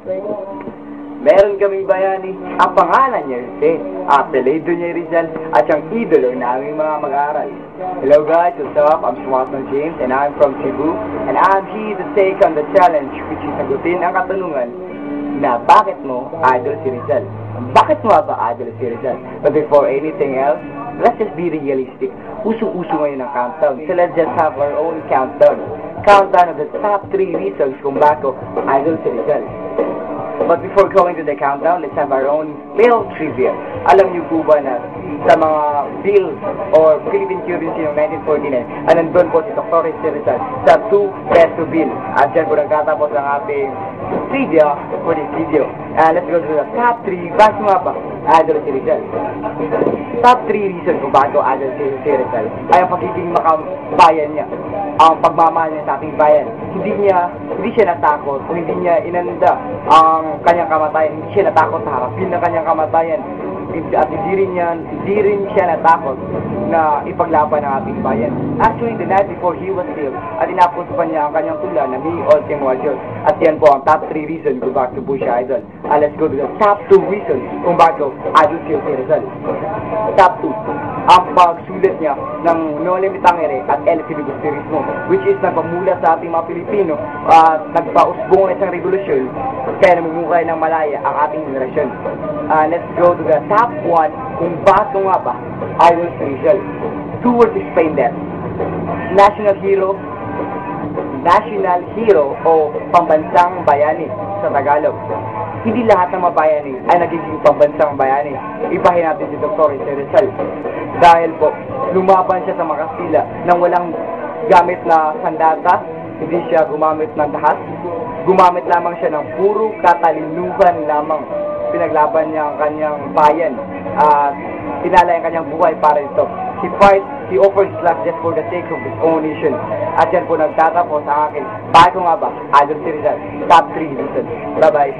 Meron kaming bayani, ang pangalan niya Jose, apelido niya Rizal, at siyang idolo naming mga mag-aaral. Hello guys, what's up? I'm Swanson James and I'm from Cebu, and I'm here to take on the challenge which is sagutin ang katanungan na bakit mo idol si Rizal? Bakit mo ba idol si Rizal? But before anything else, let's just be realistic. Usong-uso ngayon ang countdown, so let's just have our own countdown. Countdown of the top 3 reasons kung bakit idol si Rizal. But before going to the countdown, let's have our own little trivia. Alam niyo po ba na sa mga bill or Philippine Currency noong 1949, nandun po si Dr. Rizal sa 2 peso bill. At dyan po nagtatapos ang ating trivia for this video. Let's go to the top 3. Bakit nga ba idol si Rizal? Top 3 reasons kung bakit idol si Rizal ay ang pagiging makabayan niya, ang pagmamahal niya sa ating bayan. Hindi siya natakot, o hindi niya inanda ang kanyang kamatayan, hindi siya natakot sa harapin ng kanyang kamatayan, at hindi rin siya natakot na ipaglaban ng ating bayan. Actually, the night before he was killed, at inapos pa niya ang kanyang tula na Mi Ultimo Adios. At yan po ang top 3 reasons kung bakit po siya idol. Let's go to the top 2 reasons kung bakit idol siya si Rizal. Top 2, ang pagsulat niya ng Noli Me Tangere at El Filibusterismo, which is nagpamula sa ating mga Pilipino at nagpausbong ng isang revolusyon kaya namumukay ng malaya ang ating generasyon. Let's go to the top 1 kung bakit nga ba idol si Rizal. 2 words explain that. National hero o pambansang bayani sa Tagalog. Hindi lahat ng mabayani ay nagiging pambansang bayani. Ibahin natin si Dr. Rizal. Dahil po, lumaban siya sa mga Kastila nang walang gamit na sandata, hindi siya gumamit ng dahas. Gumamit lamang siya ng puro katalinuhan lamang. Pinaglaban niya ang kanyang bayan at tinala ang kanyang buhay para ito. He offers his life just for the sake of his own nation. At yan po nagtatapos sa akin. Bakit ko nga ba? Idol si Rizal. Top 3 reasons. Bye-bye.